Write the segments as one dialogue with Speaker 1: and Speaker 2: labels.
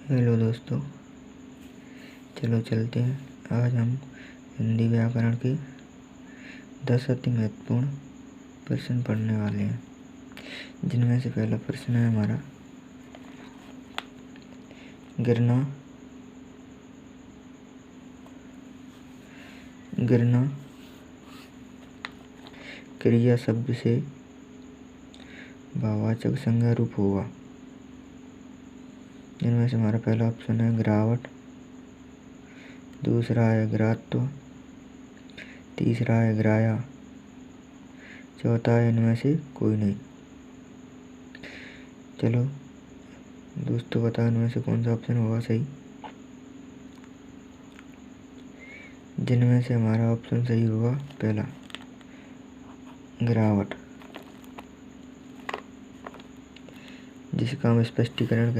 Speaker 1: Hello दोस्तों, चलो चलते हैं। आज हम हिंदी व्याकरण के 10 अति महत्वपूर्ण प्रश्न पढ़ने वाले हैं, जिनमें से पहला प्रश्न है हमारा गिरना गिरना क्रिया शब्द से भाववाचक संज्ञा रूप होगा। जिनमें से हमारा पहला ऑप्शन है गिरावट, दूसरा है गिरात्व, तीसरा है गिराया, चौथा है इनमें से कोई नहीं। चलो दोस्तों बताओ इनमें से कौन सा ऑप्शन होगा सही। जिनमें से हमारा ऑप्शन सही होगा पहला गिरावट, जिसका हम स्पष्टीकरण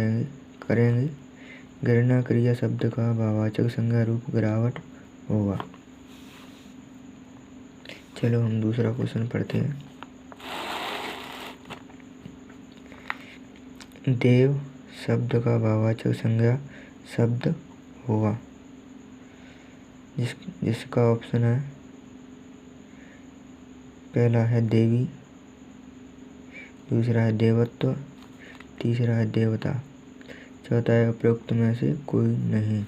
Speaker 1: करेंगे। गिरना क्रिया शब्द का भाववाचक संज्ञा रूप गिरावट होगा। चलो हम दूसरा क्वेश्चन पढ़ते हैं। देव शब्द का भाववाचक संज्ञा शब्द होगा, जिसका ऑप्शन है पहला है देवी, दूसरा है देवत्व, तीसरा है देवता, चौथा है उपरोक्त में से कोई नहीं।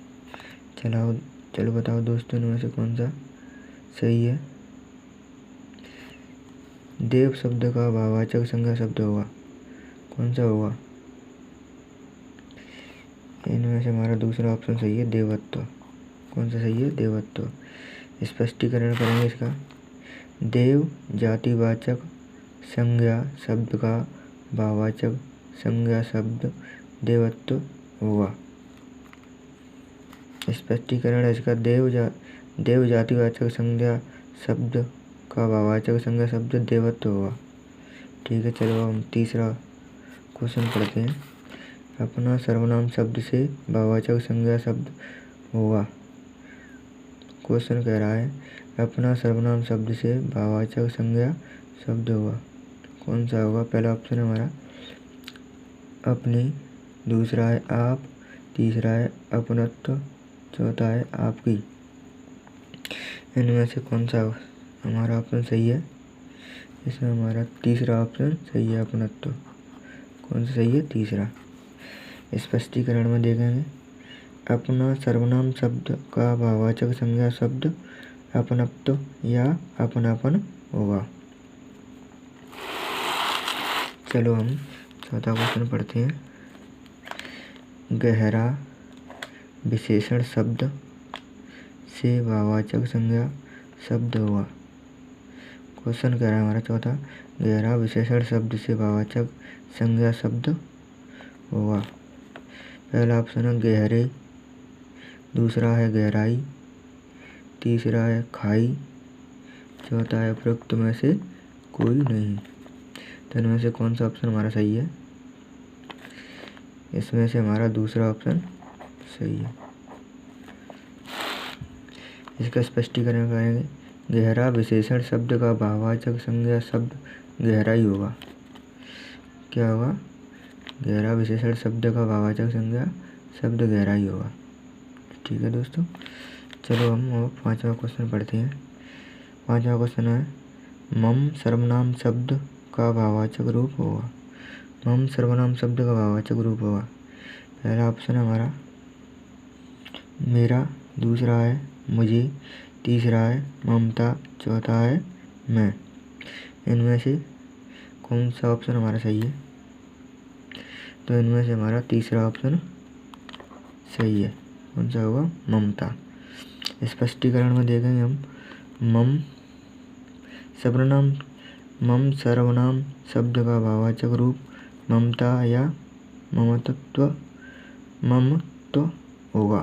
Speaker 1: चलो बताओ दोस्तों इनमें से कौन सा सही है। देव शब्द का भाववाचक संज्ञा शब्द होगा, कौन सा होगा। इनमें से हमारा दूसरा ऑप्शन सही है देवत्व। कौन सा सही है, देवत्व। स्पष्टीकरण करेंगे इसका। देव जातिवाचक संज्ञा शब्द का भाववाचक संज्ञा शब्द देवत्व होगा। स्पष्टीकरण है इसका। देव जातिवाचक संज्ञा शब्द का भाववाचक संज्ञा शब्द देवत्व होगा। ठीक है, चलो हम तीसरा क्वेश्चन पढ़ते हैं। अपना सर्वनाम शब्द से भाववाचक संज्ञा शब्द होगा। क्वेश्चन कह रहा है अपना सर्वनाम शब्द से भाववाचक संज्ञा शब्द होगा, कौन सा होगा। पहला ऑप्शन है हमारा अपनी, दूसरा है आप, तीसरा है अपनत्व, चौथा है आपकी। इनमें से कौन सा हमारा ऑप्शन सही है। इसमें हमारा तीसरा ऑप्शन सही है, अपनत्व। कौन सा सही है, तीसरा। स्पष्टीकरण में देखेंगे। अपना सर्वनाम शब्द का भाववाचक संज्ञा शब्द अपनत्व या अपनापन होगा। चलो हम चौथा क्वेश्चन पढ़ते हैं। गहरा विशेषण शब्द से भाववाचक संज्ञा शब्द होगा। क्वेश्चन कह रहा है हमारा चौथा, गहरा विशेषण शब्द से भाववाचक संज्ञा शब्द होगा। पहला ऑप्शन है गहरे, दूसरा है गहराई, तीसरा है खाई, चौथा है उपरोक्त में से कोई नहीं। तो इनमें से कौन सा ऑप्शन हमारा सही है। इसमें से हमारा दूसरा ऑप्शन सही है। इसका स्पष्टीकरण करेंगे। गहरा विशेषण शब्द का भाववाचक संज्ञा शब्द गहराई होगा। क्या होगा, गहरा विशेषण शब्द का भाववाचक संज्ञा शब्द गहराई होगा। ठीक है दोस्तों, चलो हम पांचवा क्वेश्चन पढ़ते हैं। पांचवा क्वेश्चन है मम सर्वनाम शब्द का भाववाचक रूप होगा। मम सर्वनाम शब्द का भाववाचक रूप होगा। पहला ऑप्शन है हमारा मेरा, दूसरा है मुझे, तीसरा है ममता, चौथा है मैं। इनमें से कौन सा ऑप्शन हमारा सही है। तो इनमें से हमारा तीसरा ऑप्शन सही है। कौन सा होगा, ममता। स्पष्टीकरण में देखेंगे हम। मम सर्वनाम शब्द का भाववाचक रूप ममता या ममत्व होगा।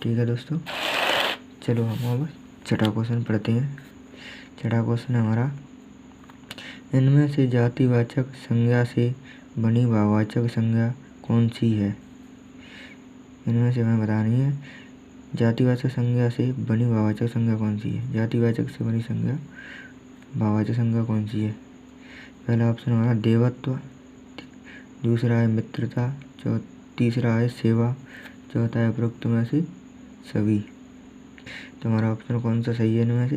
Speaker 1: ठीक है दोस्तों, चलो हम अब छठा क्वेश्चन पढ़ते हैं। छठा क्वेश्चन है हमारा इनमें से जातिवाचक संज्ञा से बनी भाववाचक संज्ञा कौन सी है। इनमें से हमें बतानी है जातिवाचक संज्ञा से बनी भाववाचक संज्ञा कौन सी है। जातिवाचक से बनी संज्ञा भाववाचक संज्ञा कौन सी है। पहला ऑप्शन हमारा देवत्व, दूसरा है मित्रता, तीसरा है सेवा, चौथा है उपरोक्त में से सभी। तो हमारा ऑप्शन कौन सा सही है इनमें से?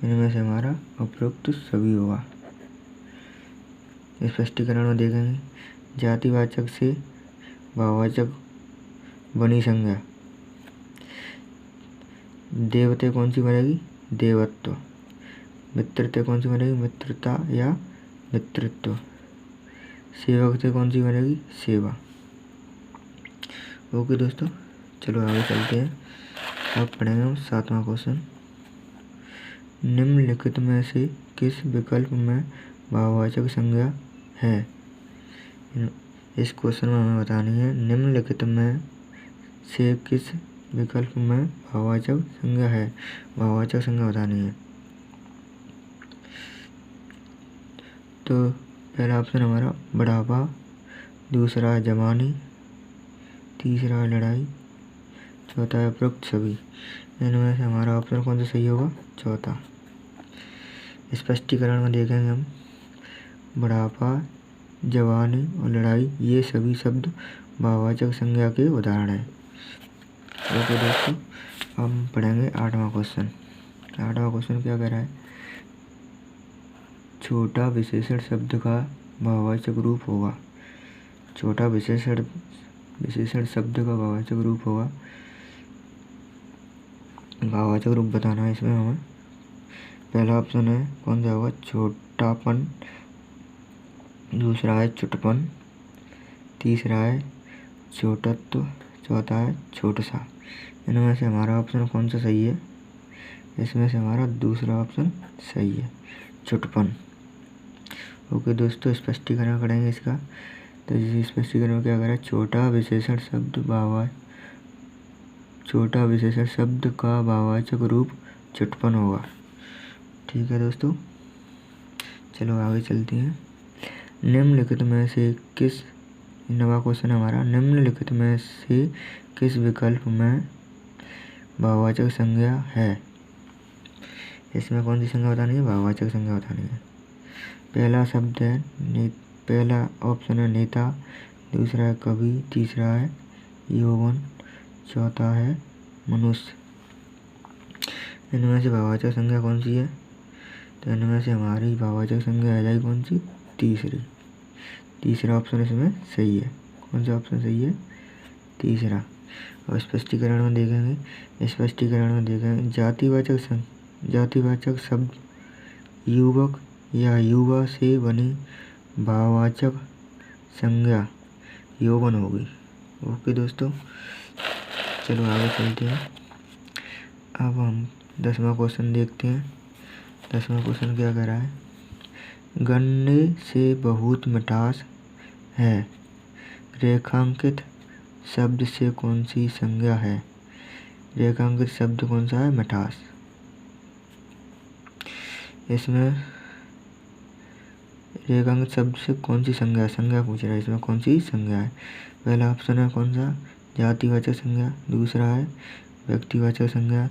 Speaker 1: इनमें से हमारा उपरोक्त सभी होगा। स्पष्टीकरण में देखेंगे, जातिवाचक से भाववाचक बनी संज्ञा। देवते कौन सी बनेगी? देवत्व। मित्रते कौन सी बनेगी? मित्रता या मित्रत्व। सेवक से कौन सी बनेगी? सेवा। ओके दोस्तों, चलो आगे चलते हैं। अब पढ़ेंगे हम 7वां क्वेश्चन। निम्नलिखित में से किस विकल्प में भाववाचक संज्ञा है? इस क्वेश्चन में हमें बतानी है निम्नलिखित में से किस विकल्प में भाववाचक संज्ञा है। भाववाचक संज्ञा बतानी है। तो पहला ऑप्शन हमारा बढ़ापा, दूसरा है जवानी, तीसरा है लड़ाई, चौथा है उपरोक्त सभी। इनमें से हमारा ऑप्शन कौन सा सही होगा? चौथा। स्पष्टीकरण में देखेंगे हम, बढ़ापा, जवानी और लड़ाई ये सभी शब्द भाववाचक संज्ञा के उदाहरण हैं। ओके दोस्तों, हम पढ़ेंगे 8वां क्वेश्चन। 8वां क्वेश्चन क्या कह रहा है? छोटा विशेषण शब्द का भाववाचक रूप होगा। छोटा विशेषण शब्द का भाववाचक रूप होगा। भाववाचक रूप बताना है इसमें हमें। पहला ऑप्शन है कौन सा होगा? छोटापन, दूसरा है चुटपन, तीसरा है छोटत्व, चौथा है छोट सा। इनमें से हमारा ऑप्शन कौन सा सही है? इसमें से हमारा दूसरा ऑप्शन सही है, चुटपन। ओके दोस्तों, स्पष्टीकरण करेंगे इसका। तो इस स्पष्टीकरण में क्या करें? छोटा विशेषण शब्द का भाववाचक रूप चुटपन होगा। ठीक है दोस्तों, चलो आगे चलते हैं। निम्नलिखित में से किस, नवा क्वेश्चन हमारा, निम्नलिखित में से किस विकल्प में भाववाचक संज्ञा है? इसमें कौन सी संज्ञा बतानी है? भाववाचक संज्ञा बतानी है। पहला शब्द है पहला ऑप्शन है नेता, दूसरा है कवि, तीसरा है यौवन, चौथा है मनुष्य। इनमें से भाववाचक संज्ञा कौन सी है? तो इनमें से हमारी भाववाचक संज्ञा आ जाएगी कौन सी? तीसरी। तीसरा ऑप्शन इसमें सही है। कौन सा ऑप्शन सही है? तीसरा। और स्पष्टीकरण में देखेंगे, जातिवाचक शब्द युवक या युवा से बनी भाववाचक संज्ञा यौवन होगी। ओके दोस्तों, चलो आगे चलते हैं। अब हम 10वां क्वेश्चन देखते हैं। 10वां क्वेश्चन क्या कह रहा है? गन्ने से बहुत मिठास है, रेखांकित शब्द से कौन सी संज्ञा है? रेखांकित शब्द कौन सा है? मिठास। इसमें रेखांकित शब्द से कौन सी संज्ञा पूछ रहा है। इसमें कौन सी संज्ञा है? पहला ऑप्शन है कौन सा? जातिवाचक संज्ञा, दूसरा है व्यक्तिवाचक संज्ञा,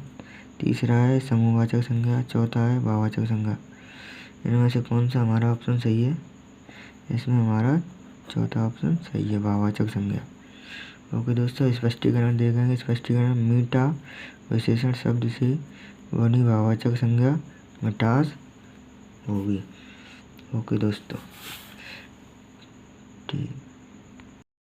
Speaker 1: तीसरा है समूहवाचक संज्ञा, चौथा है भाववाचक संज्ञा। इनमें से कौन सा हमारा ऑप्शन सही है? इसमें हमारा चौथा ऑप्शन सही है, भाववाचक संज्ञा। ओके दोस्तों, स्पष्टीकरण देखेंगे। स्पष्टीकरण, मीठा विशेषण शब्द से बनी भाववाचक संज्ञा मिठास होगी। ओके दोस्तों, ठीक।